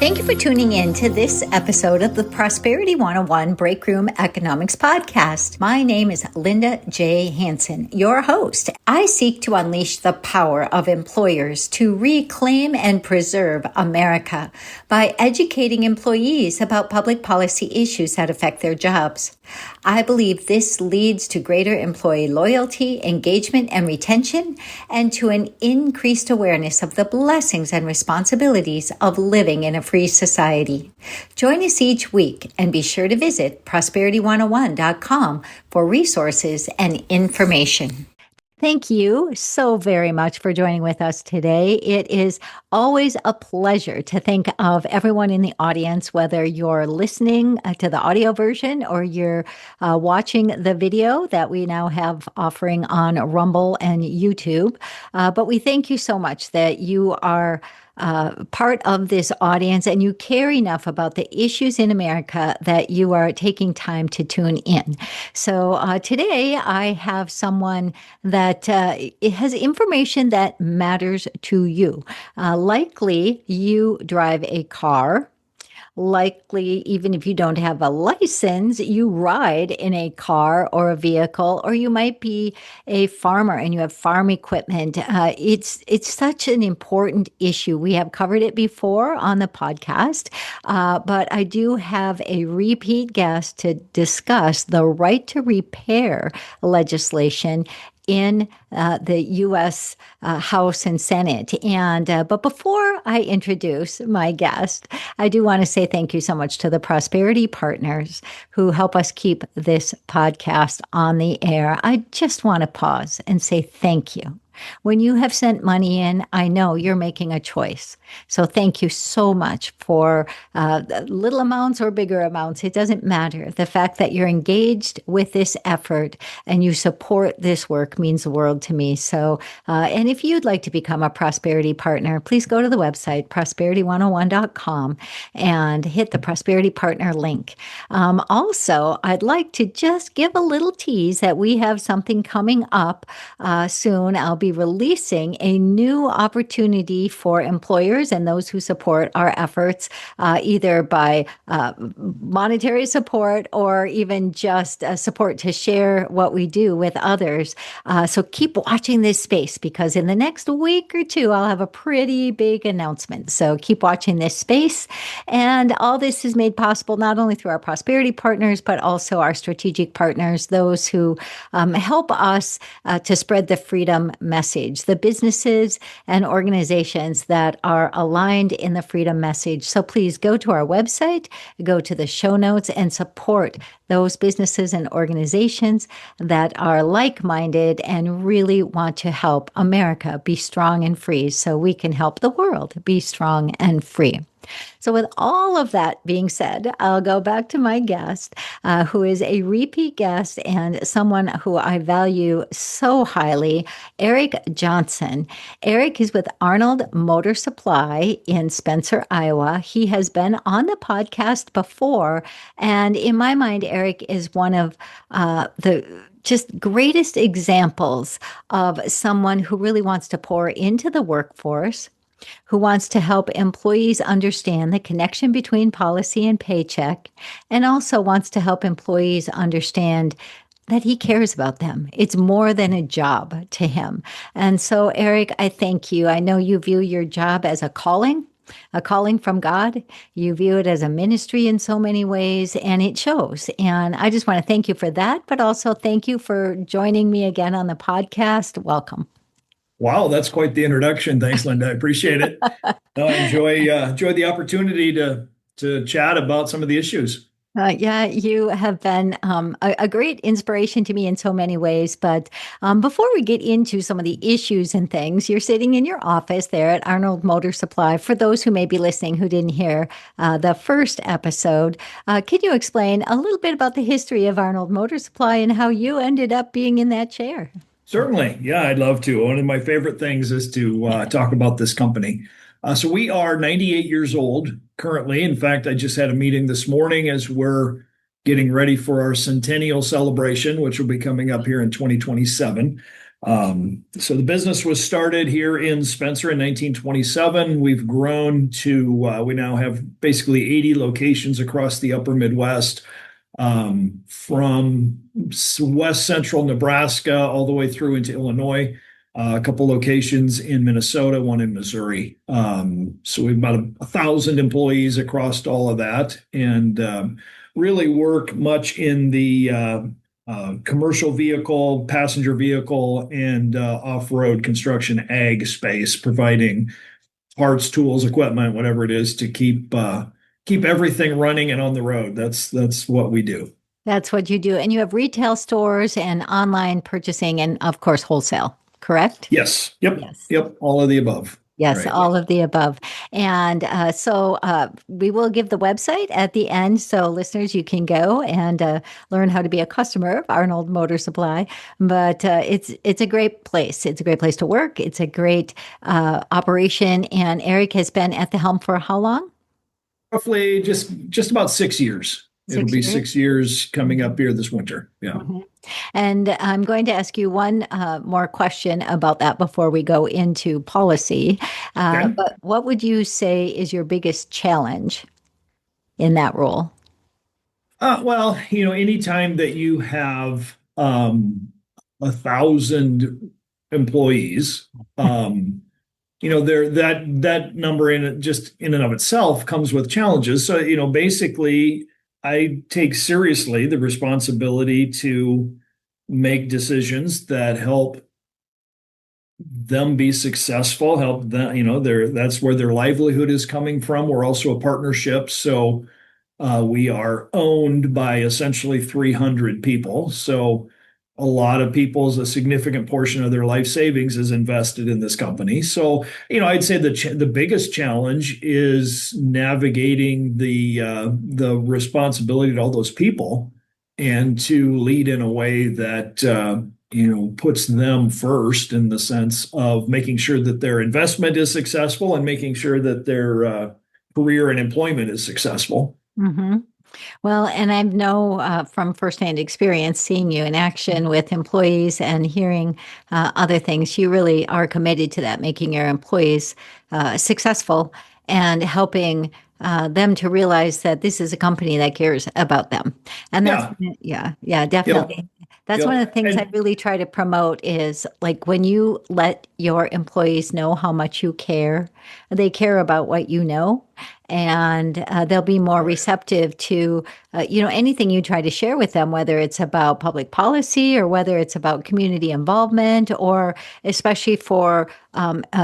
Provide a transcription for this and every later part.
Thank you for tuning in to this episode of the Prosperity 101 Breakroom Economics podcast. My name is Linda J. Hansen, your host. I seek to unleash the power of employers to reclaim and preserve America by educating employees about public policy issues that affect their jobs. I believe this leads to greater employee loyalty, engagement, and retention, and to an increased awareness of the blessings and responsibilities of living in a free society. Join us each week and be sure to visit prosperity101.com for resources and information. Thank you so very much for joining with us today. It is always a pleasure to think of everyone in the audience, whether you're listening to the audio version or you're watching the video that we now have offering on Rumble and YouTube. But we thank you so much that you are part of this audience and you care enough about the issues in America that you are taking time to tune in. So today I have someone that has information that matters to you. Likely you drive a car. Likely, even if you don't have a license, you ride in a car or a vehicle, or you might be a farmer and you have farm equipment. It's such an important issue. We have covered it before on the podcast, but I do have a repeat guest to discuss the right to repair legislation in the U.S. House and Senate. But before I introduce my guest, I do want to say thank you so much to the Prosperity Partners who help us keep this podcast on the air. I just want to pause and say thank you. When you have sent money in, I know you're making a choice. So thank you so much for little amounts or bigger amounts. It doesn't matter. The fact that you're engaged with this effort and you support this work means the world to me. So, and if you'd like to become a Prosperity Partner, please go to the website, prosperity101.com, and hit the Prosperity Partner link. Also, I'd like to just give a little tease that we have something coming up soon. I'll be releasing a new opportunity for employers and those who support our efforts, either by monetary support or even just support to share what we do with others. So keep watching this space because in the next week or two, I'll have a pretty big announcement. So keep watching this space. And all this is made possible not only through our Prosperity Partners, but also our strategic partners, those who help us to spread the freedom message, the businesses and organizations that are aligned in the freedom message. So please go to our website, go to the show notes and support those businesses and organizations that are like-minded and really want to help America be strong and free so we can help the world be strong and free. So with all of that being said, I'll go back to my guest, who is a repeat guest and someone who I value so highly, Eric Johnson. Eric is with Arnold Motor Supply in Spencer, Iowa. He has been on the podcast before, and in my mind, Eric is one of the just greatest examples of someone who really wants to pour into the workforce, who wants to help employees understand the connection between policy and paycheck, and also wants to help employees understand that he cares about them. It's more than a job to him. And so, Eric, I thank you. I know you view your job as a calling from God. You view it as a ministry in so many ways, and it shows. And I just want to thank you for that, but also thank you for joining me again on the podcast. Welcome. Wow, that's quite the introduction. Thanks, Linda. I appreciate it. I enjoy the opportunity to chat about some of the issues. Yeah, you have been a great inspiration to me in so many ways. But before we get into some of the issues and things, you're sitting in your office there at Arnold Motor Supply. For those who may be listening who didn't hear the first episode, can you explain a little bit about the history of Arnold Motor Supply and how you ended up being in that chair? Certainly. Yeah, I'd love to. One of my favorite things is to talk about this company. So we are 98 years old currently. In fact, I just had a meeting this morning as we're getting ready for our centennial celebration, which will be coming up here in 2027. So the business was started here in Spencer in 1927. We've grown to, we now have basically 80 locations across the upper Midwest, from west central Nebraska all the way through into Illinois. A couple locations in Minnesota, one in Missouri. So we've about 1,000 employees across all of that, and really work much in the commercial vehicle, passenger vehicle, and off-road construction ag space, providing parts, tools, equipment, whatever it is to keep everything running and on the road. That's what we do. That's what you do. And you have retail stores and online purchasing and, of course, wholesale, correct? Yes. Yep. Yes. Yep. All of the above. Yes, Right. all of the above. And we will give the website at the end. So, listeners, you can go and learn how to be a customer of Arnold Motor Supply. But it's a great place. It's a great place to work. It's a great operation. And Eric has been at the helm for how long? Roughly just about 6 years. It'll 6 be years. 6 years coming up here this winter. Yeah. Mhm. And I'm going to ask you one more question about that before we go into policy. Okay. But what would you say is your biggest challenge in that role? Well, anytime that you have 1,000 employees, there that number in and of itself comes with challenges. So, basically, I take seriously the responsibility to make decisions that help them be successful, help them, that's where their livelihood is coming from. We're also a partnership, so we are owned by essentially 300 people. So a lot of people's a significant portion of their life savings is invested in this company. So, I'd say the biggest challenge is navigating the responsibility to all those people and to lead in a way that puts them first, in the sense of making sure that their investment is successful and making sure that their career and employment is successful. Hmm. Well, and I know from firsthand experience seeing you in action with employees and hearing other things, you really are committed to that, making your employees successful and helping them to realize that this is a company that cares about them. And that's, Yeah. yeah, Yep. definitely. That's one Yep. of the things I And really try to promote is like when you let your employees know how much you care, they care about what you know, and they'll be more right. receptive to anything you try to share with them, whether it's about public policy or whether it's about community involvement, or especially for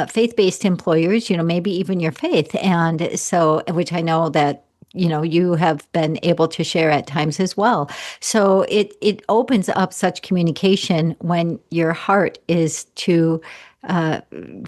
faith-based employers, maybe even your faith. And so, which I know that you have been able to share at times as well. So it opens up such communication when your heart is to uh,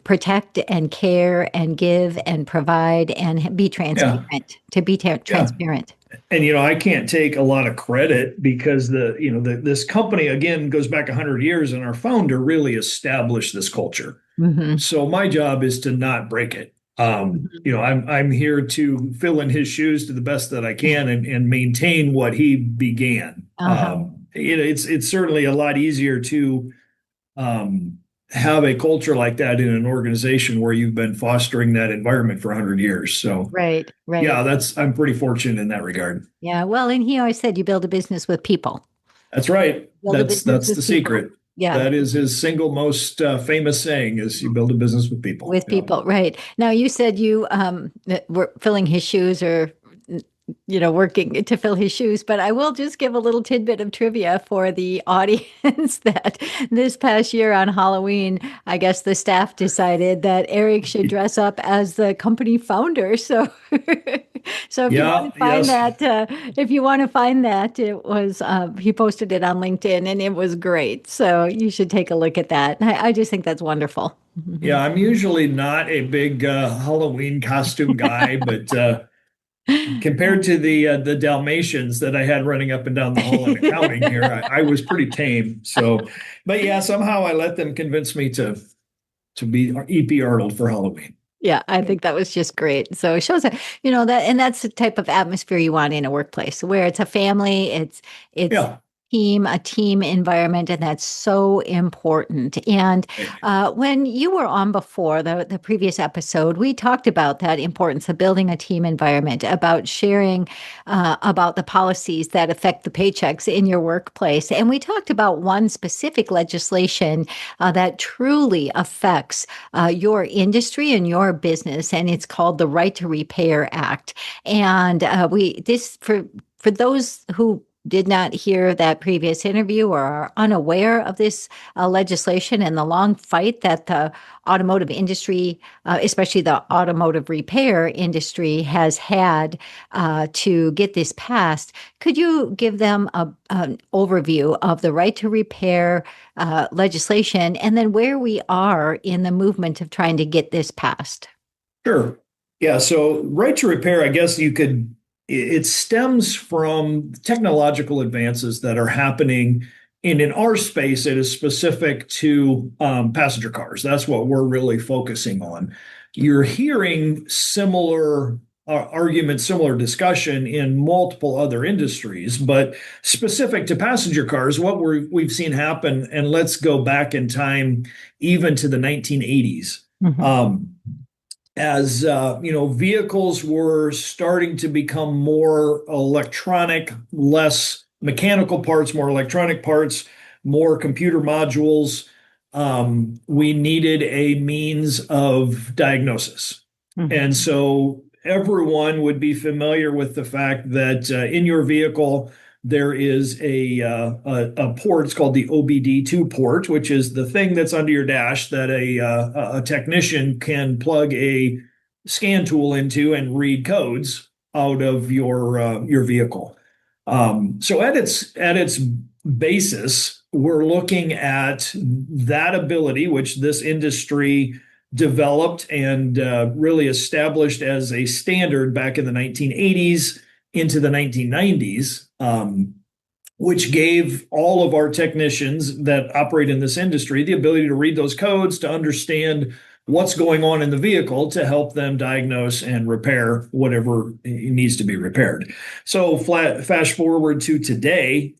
protect and care and give and provide and be Yeah. transparent, to be Yeah. transparent. And I can't take a lot of credit, because this company again goes back 100 years, and our founder really established this culture. Hmm. So my job is to not break it. I'm here to fill in his shoes to the best that I can, and maintain what he began. Uh-huh. It's certainly a lot easier to have a culture like that in an organization where you've been fostering that environment for 100 years. So Right, right. yeah, I'm pretty fortunate in that regard. Yeah. Well, and he always said you build a business with people. That's right. Build a business That's the with people. secret. Yeah. That is his single most famous saying: is you build a business with people. With people, right. Now you said you were filling his shoes, or working to fill his shoes, but I will just give a little tidbit of trivia for the audience that this past year on Halloween, I guess the staff decided that Eric should dress up as the company founder. So so if you want Yeah. to find Yes. that, it was he posted it on LinkedIn and it was great. So you should take a look at that. I just think that's wonderful. Yeah. I'm usually not a big Halloween costume guy, but compared to the Dalmatians that I had running up and down the hall in accounting here, I was pretty tame. So, but yeah, somehow I let them convince me to be EP Arnold for Halloween. Yeah, I think that was just great. So it shows that, that, and that's the type of atmosphere you want in a workplace where it's a family, it's Yeah. a team environment, and that's so important. And when you were on before, the previous episode, we talked about that importance of building a team environment, about sharing about the policies that affect the paychecks in your workplace. And we talked about one specific legislation that truly affects your industry and your business, and it's called the Right to Repair Act. And for those who did not hear that previous interview or are unaware of this legislation and the long fight that the automotive industry, especially the automotive repair industry, has had to get this passed, could you give them an overview of the right to repair legislation and then where we are in the movement of trying to get this passed? Sure. Yeah. So, right to repair, I guess it stems from technological advances that are happening. And in our space, it is specific to passenger cars. That's what we're really focusing on. You're hearing similar arguments, similar discussion in multiple other industries, but specific to passenger cars, what we've seen happen, and let's go back in time even to the 1980s. As vehicles were starting to become more electronic, less mechanical parts, more electronic parts, more computer modules. We needed a means of diagnosis. And so everyone would be familiar with the fact that in your vehicle, there is a port. It's called the OBD2 port, which is the thing that's under your dash that a technician can plug a scan tool into and read codes out of your vehicle. So at its basis, we're looking at that ability, which this industry developed and really established as a standard back in the 1980s into the 1990s, which gave all of our technicians that operate in this industry the ability to read those codes, to understand what's going on in the vehicle, to help them diagnose and repair whatever needs to be repaired. So fast forward to today,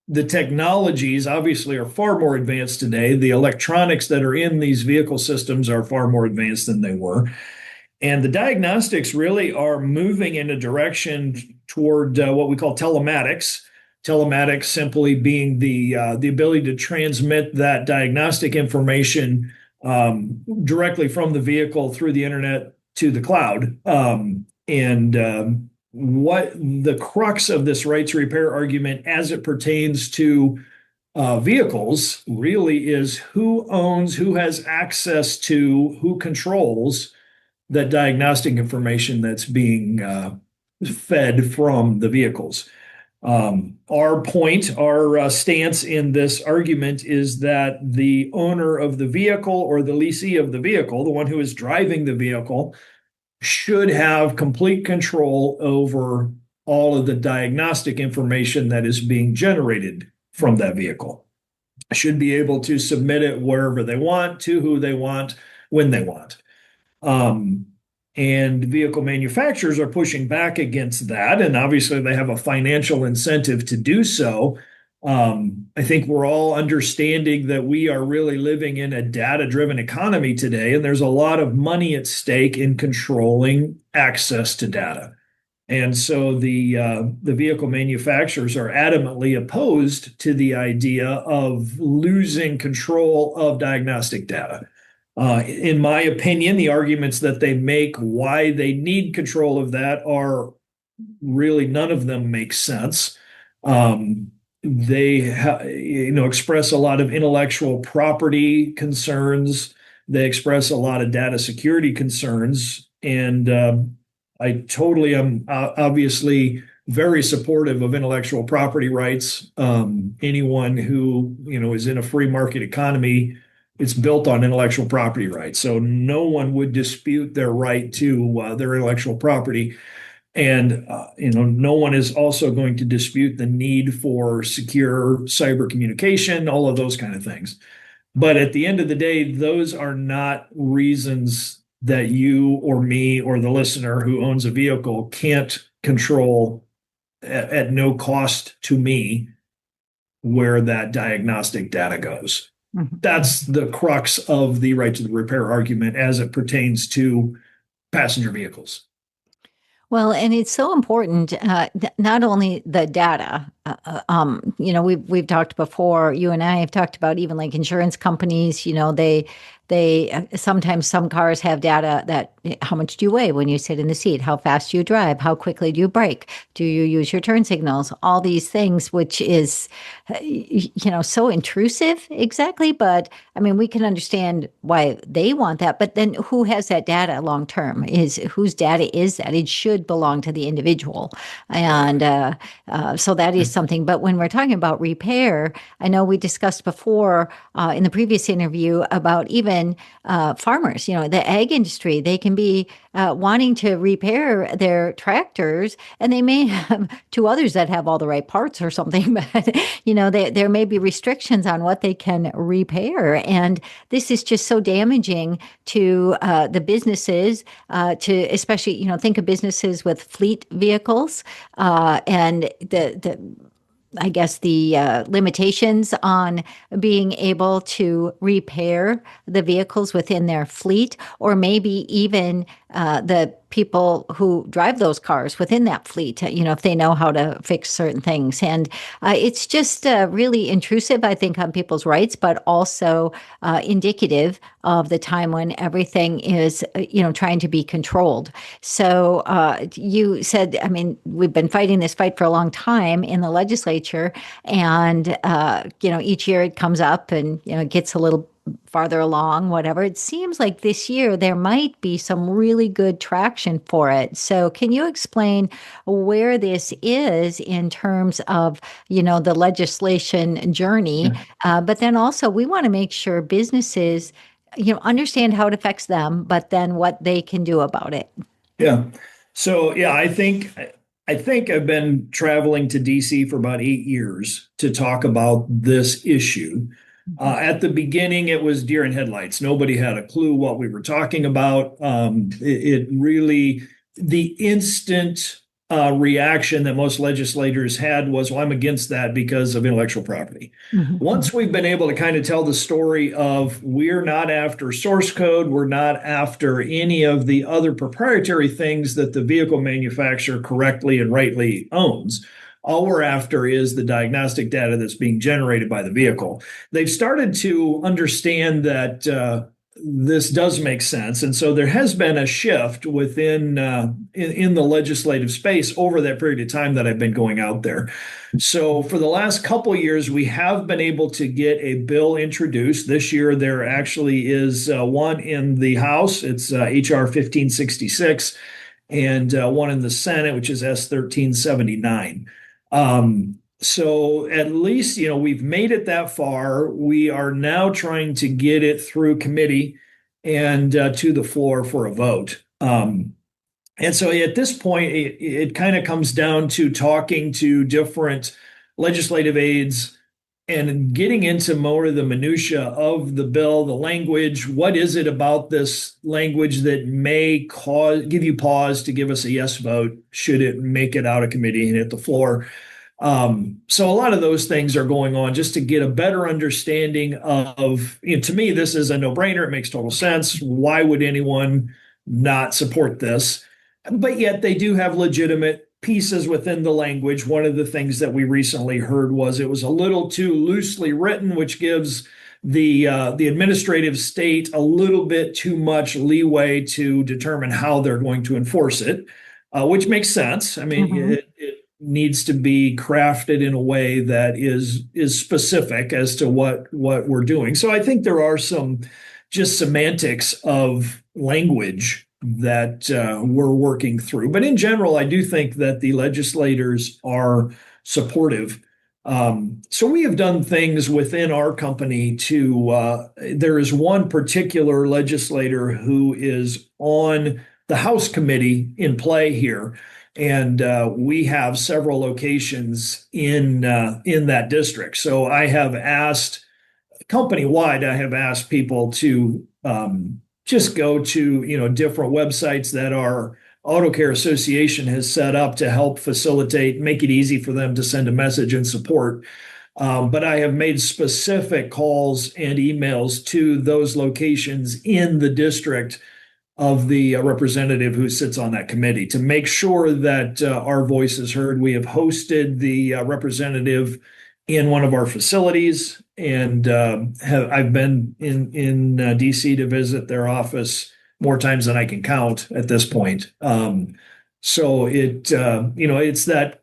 the technologies obviously are far more advanced today. The electronics that are in these vehicle systems are far more advanced than they were. And the diagnostics really are moving in a direction toward what we call telematics. Telematics simply being the ability to transmit that diagnostic information directly from the vehicle through the internet to the cloud. What the crux of this right to repair argument as it pertains to vehicles really is who owns, who has access to, who controls that diagnostic information that's being fed from the vehicles. Our stance in this argument is that the owner of the vehicle or the lessee of the vehicle, the one who is driving the vehicle, should have complete control over all of the diagnostic information that is being generated from that vehicle. Should be able to submit it wherever they want, to who they want, when they want. And vehicle manufacturers are pushing back against that. And obviously, they have a financial incentive to do so. I think we're all understanding that we are really living in a data-driven economy today, and there's a lot of money at stake in controlling access to data. And so the vehicle manufacturers are adamantly opposed to the idea of losing control of diagnostic data. In my opinion, the arguments that they make why they need control of that are really none of them make sense. They express a lot of intellectual property concerns. They express a lot of data security concerns, and I totally am obviously very supportive of intellectual property rights. Anyone who is in a free market economy, it's built on intellectual property rights. So no one would dispute their right to their intellectual property. And no one is also going to dispute the need for secure cyber communication, all of those kind of things. But at the end of the day, those are not reasons that you or me or the listener who owns a vehicle can't control at no cost to me where that diagnostic data goes. Mhm. That's the crux of the right to the repair argument as it pertains to passenger vehicles. Well, and it's so important, not only the data. We've talked before. You and I have talked about even like insurance companies. They sometimes some cars have data that how much do you weigh when you sit in the seat, how fast do you drive, how quickly do you brake, do you use your turn signals, all these things, which is so intrusive. Exactly, but I mean, we can understand why they want that, but then who has that data long term? Is whose data is that? It should belong to the individual, and so that is something. But when we're talking about repair, I know we discussed before in the previous interview about even farmers. The ag industry, they can be wanting to repair their tractors, and they may have two others that have all the right parts or something, but there may be restrictions on what they can repair. And this is just so damaging to the businesses, to especially, think of businesses with fleet vehicles, and the I guess the limitations on being able to repair the vehicles within their fleet, or maybe even the people who drive those cars within that fleet, if they know how to fix certain things. And it's just really intrusive, I think, on people's rights, but also indicative of the time when everything is, trying to be controlled. So you said, I mean, we've been fighting this fight for a long time in the legislature, and, each year it comes up and, it gets a little farther along, whatever. It seems like this year there might be some really good traction for it. So can you explain where this is in terms of, the legislation journey? But then also we want to make sure businesses, understand how it affects them, but then what they can do about it. Yeah. So yeah, I think I've been traveling to DC for about 8 years to talk about this issue. At the beginning, it was deer in headlights. Nobody had a clue what we were talking about. It really, the instant reaction that most legislators had was, well, I'm against that because of intellectual property. Mhm. Once we've been able to kind of tell the story of we're not after source code, we're not after any of the other proprietary things that the vehicle manufacturer correctly and rightly owns. All we're after is the diagnostic data that's being generated by the vehicle. They've started to understand that this does make sense, and so there has been a shift within in the legislative space over that period of time that I've been going out there. So for the last couple of years, we have been able to get a bill introduced. This year, there actually is one in the House. It's HR 1566, and one in the Senate, which is S 1379. So at least, we've made it that far. We are now trying to get it through committee and to the floor for a vote. And so at this point, it kind of comes down to talking to different legislative aides and getting into more of the minutia of the bill, the language. What is it about this language that may give you pause to give us a yes vote should it make it out of committee and hit the floor? So a lot of those things are going on just to get a better understanding of, to me, this is a no-brainer. It makes total sense. Why would anyone not support this? But yet they do have legitimate pieces within the language. One of the things that we recently heard was it was a little too loosely written, which gives the administrative state a little bit too much leeway to determine how they're going to enforce it, which makes sense. I mean, Mhm. it needs to be crafted in a way that is specific as to what we're doing. So I think there are some just semantics of language that we're working through. But in general, I do think that the legislators are supportive. So we have done things within our company there is one particular legislator who is on the House committee in play here. And we have several locations in that district. So I have asked company wide, I have asked people to just go to different websites that are Auto Care Association has set up to help facilitate, make it easy for them to send a message and support. But I have made specific calls and emails to those locations in the district of the representative who sits on that committee to make sure that our voice is heard. We have hosted the representative in one of our facilities, and I've been in DC to visit their office more times than I can count at this point. So it's that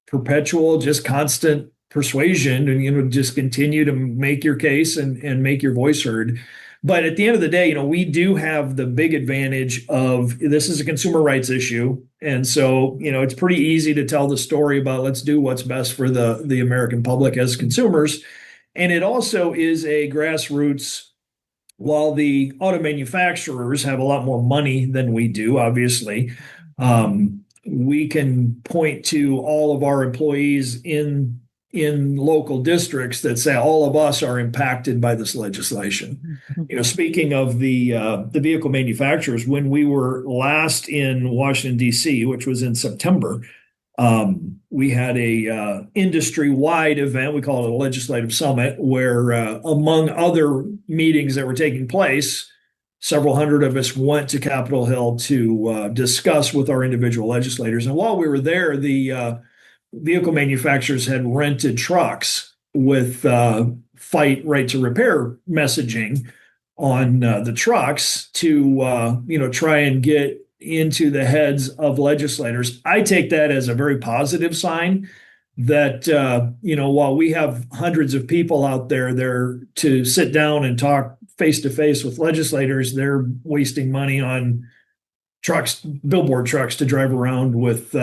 perpetual, just constant persuasion, and just continue to make your case and make your voice heard. But at the end of the day, we do have the big advantage of this is a consumer rights issue. And so, it's pretty easy to tell the story about let's do what's best for the American public as consumers. And it also is a grassroots, while the auto manufacturers have a lot more money than we do, obviously, we can point to all of our employees in local districts that say all of us are impacted by this legislation. Speaking of the vehicle manufacturers, when we were last in Washington, D.C., which was in September, we had a industry-wide event. We call it a legislative summit, where among other meetings that were taking place, several hundred of us went to Capitol Hill to discuss with our individual legislators. And while we were there, the vehicle manufacturers had rented trucks with fight right to repair messaging on the trucks to try and get into the heads of legislators. I take that as a very positive sign that while we have hundreds of people out there to sit down and talk face to face with legislators, they're wasting money on trucks, billboard trucks, to drive around with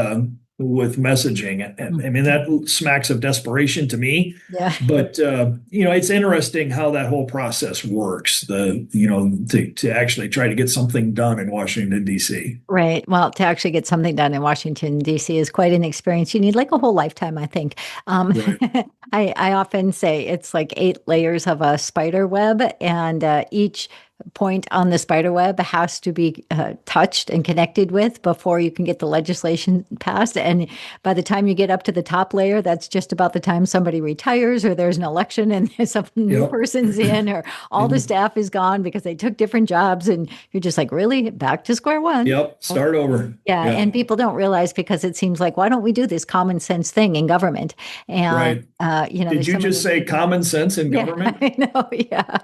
messaging. I mean, that smacks of desperation to me. Yeah. But it's interesting how that whole process works. To actually try to get something done in Washington, D.C. Right. Well, to actually get something done in Washington, D.C. is quite an experience. You need like a whole lifetime, I think. Right. I often say it's like 8 layers of a spider web, and each point on the spider web has to be touched and connected with before you can get the legislation passed. And by the time you get up to the top layer, that's just about the time somebody retires, or there's an election and some new person's in, or all the staff is gone because they took different jobs, and you're just like, really, back to square one. Yep. Start over. Yeah. And people don't realize, because it seems like, why don't we do this common sense thing in government? And, right. Did you just say common sense in government? I know. Yeah.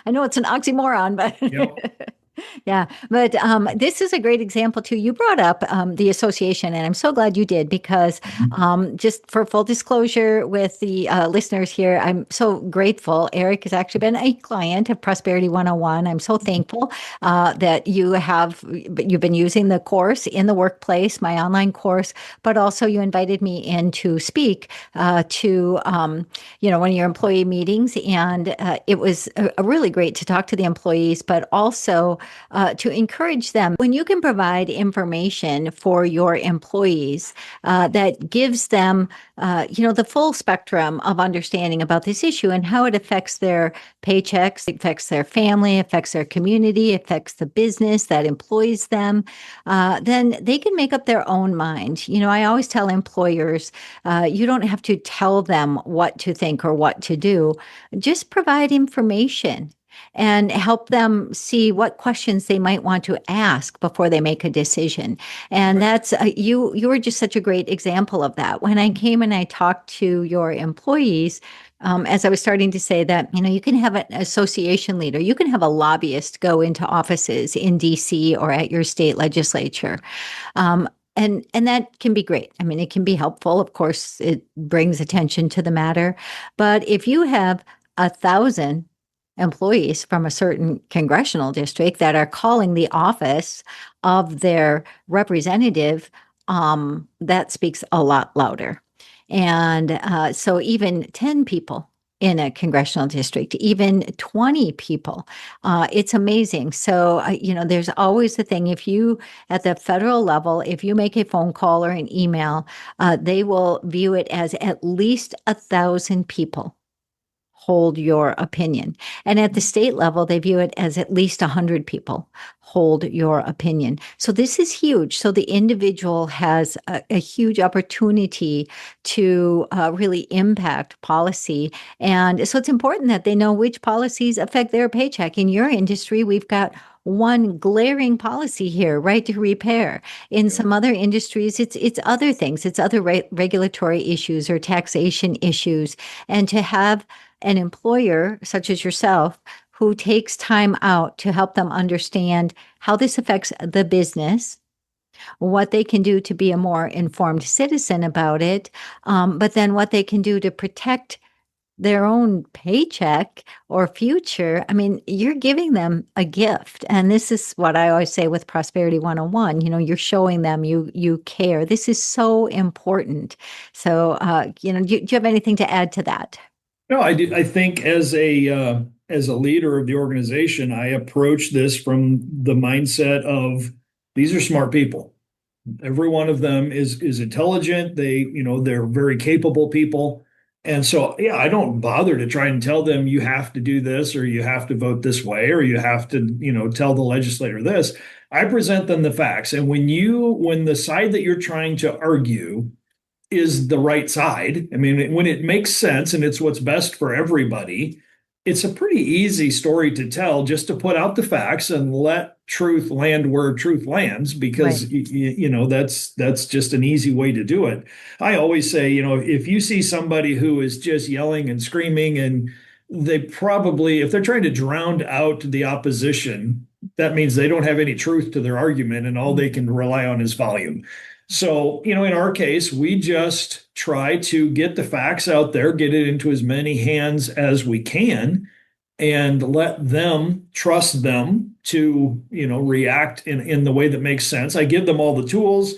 I know it's an oxymoron, but Yep. yeah. But this is a great example too. You brought up the association, and I'm so glad you did, because just for full disclosure with the listeners here, I'm so grateful. Eric has actually been a client of Prosperity 101. I'm so thankful that you've been using the course in the workplace, my online course, but also you invited me in to speak to one of your employee meetings, and it was really great to talk to the employees, but also to encourage them. When you can provide information for your employees that gives them, the full spectrum of understanding about this issue and how it affects their paychecks, affects their family, affects their community, affects the business that employs them, then they can make up their own mind. I always tell employers, you don't have to tell them what to think or what to do. Just provide information and help them see what questions they might want to ask before they make a decision. And that's you were just such a great example of that. When I came and I talked to your employees, as I was starting to say that, you can have an association leader, you can have a lobbyist go into offices in DC or at your state legislature. And that can be great. I mean, it can be helpful. Of course, it brings attention to the matter. But if you have 1,000 employees from a certain congressional district that are calling the office of their representative, that speaks a lot louder. And so even 10 people in a congressional district, even 20 people, it's amazing. So, there's always the thing, if you, at the federal level, if you make a phone call or an email, they will view it as at least 1,000 people hold your opinion. And at the state level, they view it as at least 100 people hold your opinion. So this is huge. So the individual has a huge opportunity to really impact policy. And so it's important that they know which policies affect their paycheck. In your industry, we've got one glaring policy here, right to repair. In some other industries, it's other things, it's other regulatory issues or taxation issues. And to have an employer such as yourself who takes time out to help them understand how this affects the business, what they can do to be a more informed citizen about it, but then what they can do to protect their own paycheck or future. I mean, you're giving them a gift. And this is what I always say with Prosperity 101, you're showing them you care. This is so important. So, do you have anything to add to that? No, I do. I think as a leader of the organization, I approach this from the mindset of these are smart people. Every one of them is intelligent. They're very capable people. And so, yeah, I don't bother to try and tell them you have to do this or you have to vote this way or you have to, tell the legislator this. I present them the facts. And when the side that you're trying to argue is the right side, I mean, when it makes sense and it's what's best for everybody, it's a pretty easy story to tell, just to put out the facts and let truth land where truth lands, because Right. that's just an easy way to do it. I always say, if you see somebody who is just yelling and screaming, and they probably, if they're trying to drown out the opposition, that means they don't have any truth to their argument and all they can rely on is volume. So, in our case, we just try to get the facts out there, get it into as many hands as we can, and let them trust them to, react in the way that makes sense. I give them all the tools.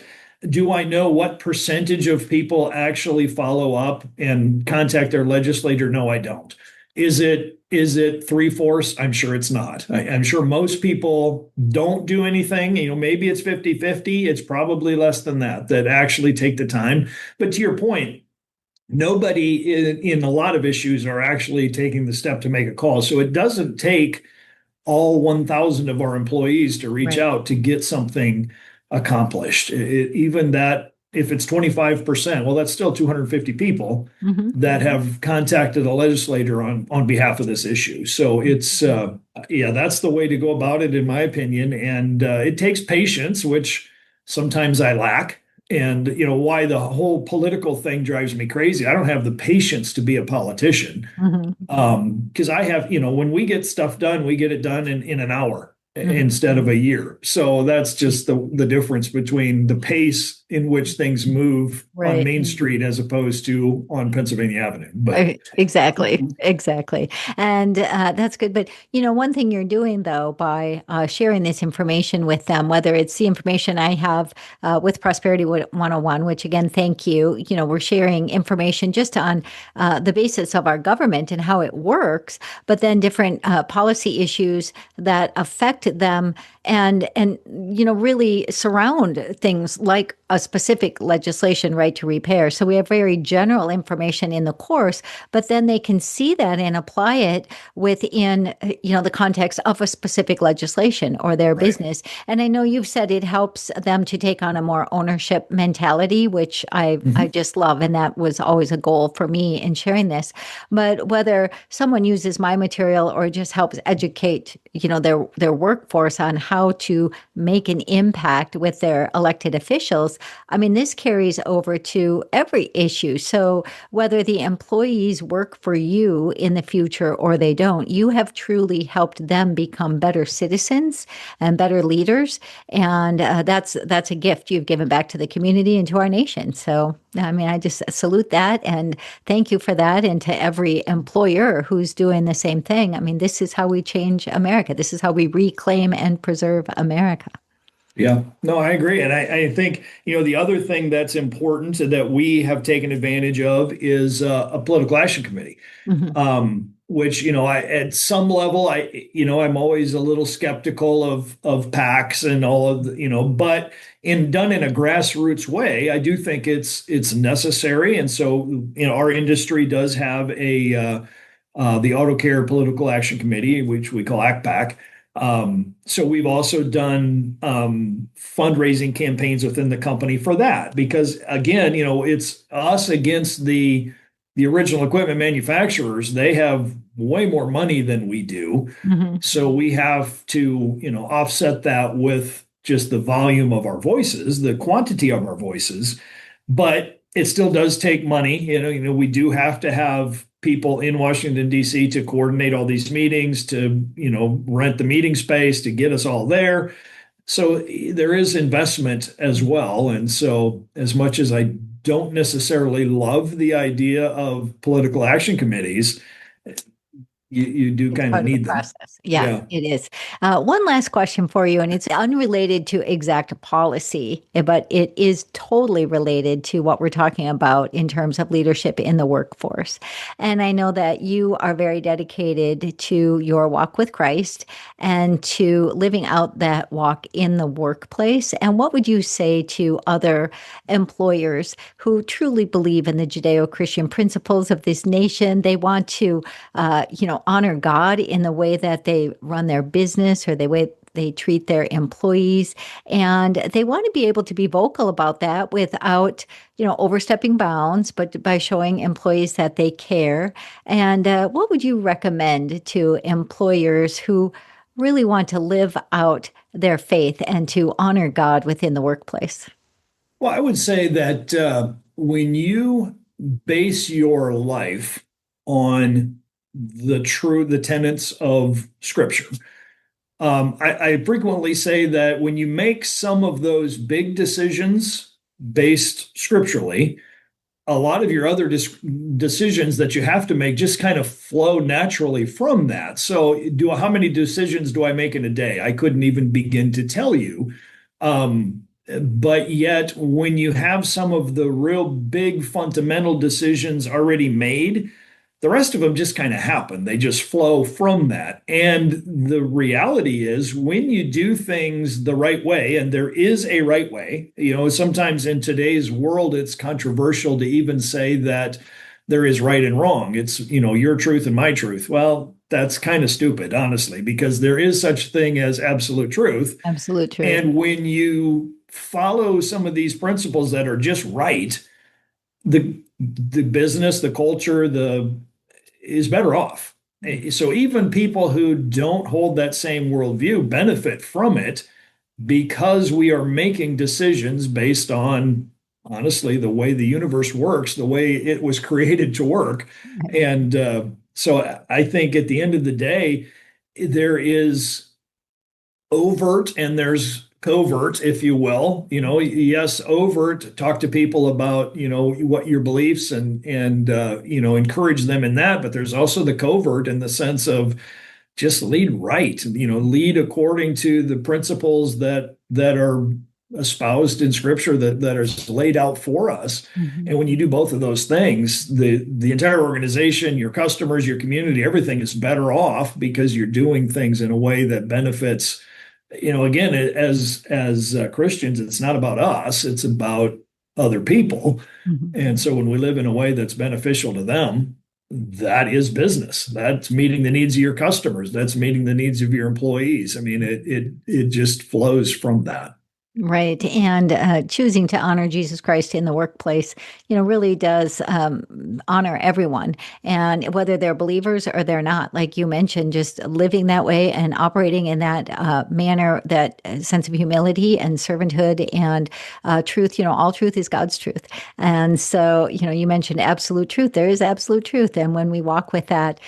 Do I know what percentage of people actually follow up and contact their legislator? No, I don't. Is it three-fourths? I'm sure it's not. I'm sure most people don't do anything. Maybe it's 50-50. It's probably less than that actually take the time. But to your point, nobody in a lot of issues are actually taking the step to make a call. So it doesn't take all 1,000 of our employees to reach Right. out to get something accomplished. Even that, if it's 25%, well, that's still 250 people Hmm. that have contacted a legislator on behalf of this issue. So yeah, that's the way to go about it, in my opinion. And it takes patience, which sometimes I lack. And why the whole political thing drives me crazy. I don't have the patience to be a politician. Hmm. Because I have, when we get stuff done, we get it done in an hour Hmm. instead of a year. So that's just the difference between the pace in which things move on Right. Main Street as opposed to on Pennsylvania Avenue. But Exactly, exactly. And that's good. But, one thing you're doing, though, by sharing this information with them, whether it's the information I have with Prosperity 101, which again, thank you. We're sharing information just on the basis of our government and how it works, but then different policy issues that affect them and really surround things like a specific legislation, right to repair. So we have very general information in the course, but then they can see that and apply it within the context of a specific legislation or their right. business. And I know you've said it helps them to take on a more ownership mentality, which I Mhm. just love, and that was always a goal for me in sharing this. But whether someone uses my material or just helps educate their workforce on how to make an impact with their elected officials, I mean, this carries over to every issue. So whether the employees work for you in the future or they don't, you have truly helped them become better citizens and better leaders. And that's a gift you've given back to the community and to our nation. So, I mean, I just salute that and thank you for that. And to every employer who's doing the same thing. I mean, this is how we change America. This is how we reclaim and preserve America. Yeah, no, I agree. And I think, the other thing that's important that we have taken advantage of is a political action committee. Mhm. Which, at some level, I'm always a little skeptical of PACs and all of but done in a grassroots way, I do think it's necessary. And so, our industry does have the Auto Care Political Action Committee, which we call ACPAC. So we've also done fundraising campaigns within the company for that, because again, it's us against the original equipment manufacturers. They have way more money than we do. Mm-hmm. So we have to, offset that with just the volume of our voices, the quantity of our voices. But it still does take money. We do have to have people in Washington, D.C. to coordinate all these meetings, to, rent the meeting space, to get us all there. So there is investment as well. And so as much as I don't necessarily love the idea of political action committees, you do It's kind of part of the need them. process. Yeah, Yeah. it is. One last question for you, and it's unrelated to exact policy, but it is totally related to what we're talking about in terms of leadership in the workforce. And I know that you are very dedicated to your walk with Christ and to living out that walk in the workplace. And what would you say to other employers who truly believe in the Judeo-Christian principles of this nation? They want to honor God in the way that they run their business or the way they treat their employees. And they want to be able to be vocal about that without, overstepping bounds, but by showing employees that they care. And what would you recommend to employers who really want to live out their faith and to honor God within the workplace? Well, I would say that when you base your life on the tenets of Scripture, I frequently say that when you make some of those big decisions based scripturally, a lot of your other decisions that you have to make just kind of flow naturally from that. So, how many decisions do I make in a day? I couldn't even begin to tell you. But yet, when you have some of the real big fundamental decisions already made, the rest of them just kind of happen. They just flow from that. And the reality is, when you do things the right way, and there is a right way, sometimes in today's world, it's controversial to even say that there is right and wrong. It's, your truth and my truth. Well, that's kind of stupid, honestly, because there is such thing as absolute truth. Absolute truth. And when you follow some of these principles that are just right, the business, the culture, is better off. So even people who don't hold that same worldview benefit from it, because we are making decisions based on, honestly, the way the universe works, the way it was created to work. And so I think at the end of the day, there is overt and there's covert, if you will. Yes, overt, talk to people about, what your beliefs and encourage them in that. But there's also the covert in the sense of just lead right, lead according to the principles that are espoused in Scripture, that are laid out for us. Mm-hmm. And when you do both of those things, the entire organization, your customers, your community, everything is better off, because you're doing things in a way that benefits. Again, as Christians, it's not about us, it's about other people. Mm-hmm. And so when we live in a way that's beneficial to them, that is business. That's meeting the needs of your customers. That's meeting the needs of your employees. I mean, it just flows from that. Right. And choosing to honor Jesus Christ in the workplace, really does honor everyone. And whether they're believers or they're not, like you mentioned, just living that way and operating in that manner, that sense of humility and servanthood and truth, all truth is God's truth. And so, you mentioned absolute truth. There is absolute truth. And when we walk with that,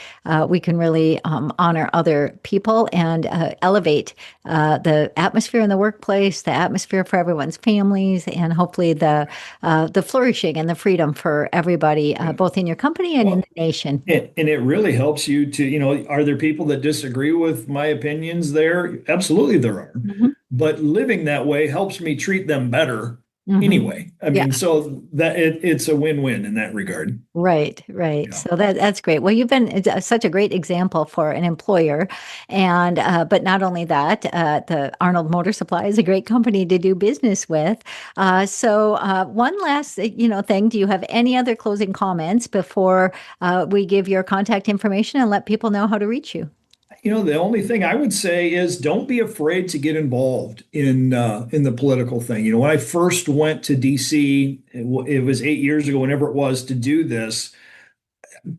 we can really honor other people and elevate the atmosphere in the workplace, the atmosphere for everyone's families, and hopefully the flourishing and the freedom for everybody, both in your company and in the nation. And it really helps you to, are there people that disagree with my opinions there? Absolutely there are. Mm-hmm. But living that way helps me treat them better anyway. I Yeah. mean, so that it's a win-win in that regard. Right, right. Yeah. So that's great. Well, you've been such a great example for an employer, and but not only that, the Arnold Motor Supply is a great company to do business with. One last, thing. Do you have any other closing comments before we give your contact information and let people know how to reach you? The only thing I would say is don't be afraid to get involved in the political thing. When I first went to DC, it was 8 years ago, whenever it was, to do this,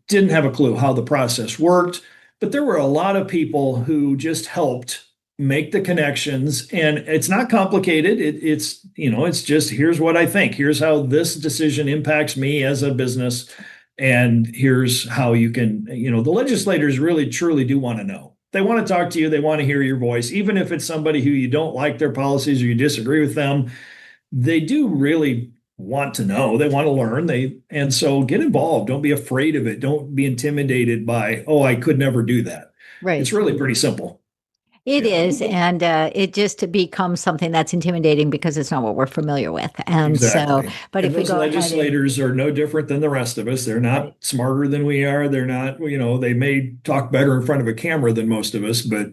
didn't have a clue how the process worked, but there were a lot of people who just helped make the connections, and it's not complicated. It's just, here's what I think, here's how this decision impacts me as a business, and here's how you can, the legislators really truly do want to know. They want to talk to you, they want to hear your voice, even if it's somebody who you don't like their policies or you disagree with them. They do really want to know. They want to learn. And so get involved. Don't be afraid of it. Don't be intimidated by, oh, I could never do that. It's Right. really pretty simple. It Yeah, is, and it just becomes something that's intimidating because it's not what we're familiar with. And so, exactly. but And if we those go ahead and legislators are no different than the rest of us. They're not right. smarter than we are. They're not, they may talk better in front of a camera than most of us, but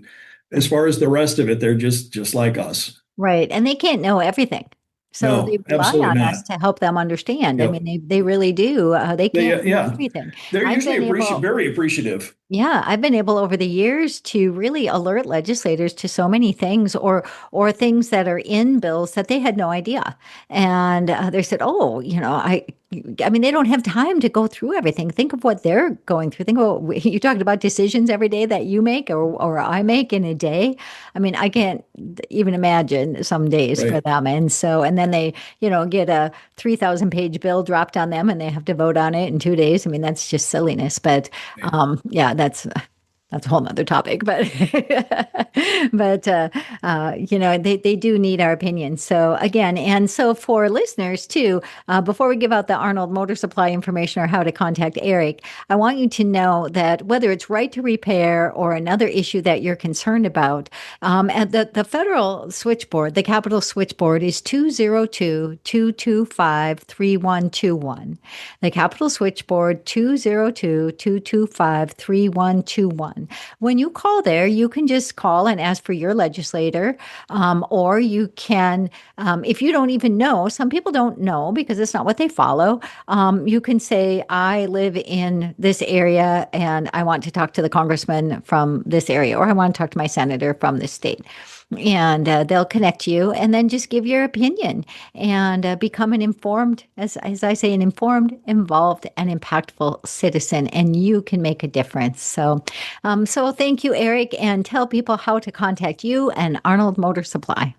as far as the rest of it, they're just like us. Right. And they can't know everything. So they No, rely absolutely on not. us to help them understand. I Yep. mean, they really do. They can't know Yeah, everything. they're I've usually been able, very appreciative. yeah, I've been able over the years to really alert legislators to so many things or things that are in bills that they had no idea. And they said, "Oh, I mean, they don't have time to go through everything. Think of what they're going through. Think of what you talked about decisions every day that you make or I make in a day. I mean, I can't even imagine some days for Right. them. And then they, get a 3,000-page bill dropped on them and they have to vote on it in 2 days. I mean, that's just silliness. But yeah, that's a whole nother topic, but they do need our opinion. So again, and so for listeners too, before we give out the Arnold Motor Supply information or how to contact Eric, I want you to know that whether it's right to repair or another issue that you're concerned about, at the federal switchboard, the Capitol switchboard is 202-225-3121. The Capitol switchboard 202-225-3121. When you call there, you can just call and ask for your legislator, or you can, if you don't even know, some people don't know because it's not what they follow. You can say, I live in this area and I want to talk to the congressman from this area, or I want to talk to my senator from this state. And they'll connect you and then just give your opinion and become an informed, as I say, an informed, involved, and impactful citizen. And you can make a difference. So thank you, Eric, and tell people how to contact you and Arnold Motor Supply.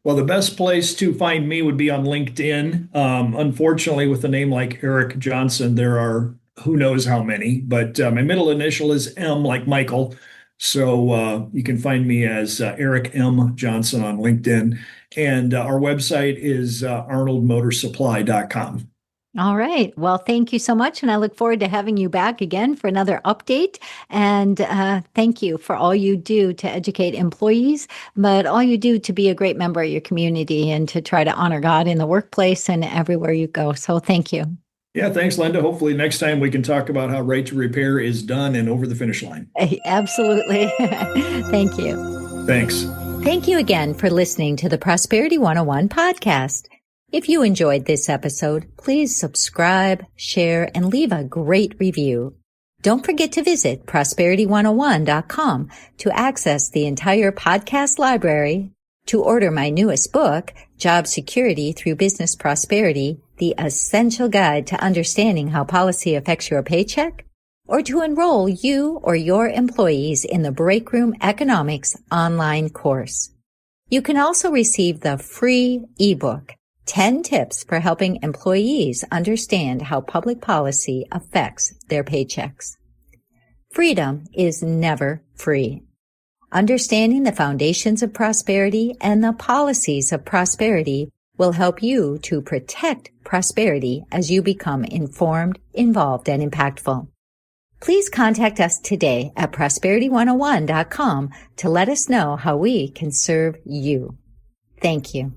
Well, the best place to find me would be on LinkedIn. Unfortunately, with a name like Eric Johnson, there are who knows how many, but my middle initial is M, like Michael. So you can find me as Eric M. Johnson on LinkedIn. And our website is arnoldmotorsupply.com. All right. Well, thank you so much. And I look forward to having you back again for another update. And thank you for all you do to educate employees, but all you do to be a great member of your community and to try to honor God in the workplace and everywhere you go. So thank you. Yeah, thanks, Linda. Hopefully next time we can talk about how right to repair is done and over the finish line. Absolutely. Thank you. Thanks. Thank you again for listening to the Prosperity 101 podcast. If you enjoyed this episode, please subscribe, share, and leave a great review. Don't forget to visit prosperity101.com to access the entire podcast library, to order my newest book, Job Security Through Business Prosperity, the essential guide to understanding how policy affects your paycheck, or to enroll you or your employees in the Breakroom Economics online course. You can also receive the free ebook, 10 Tips for Helping Employees Understand How Public Policy Affects Their Paychecks. Freedom is never free. Understanding the foundations of prosperity and the policies of prosperity will help you to protect prosperity as you become informed, involved, and impactful. Please contact us today at prosperity101.com to let us know how we can serve you. Thank you.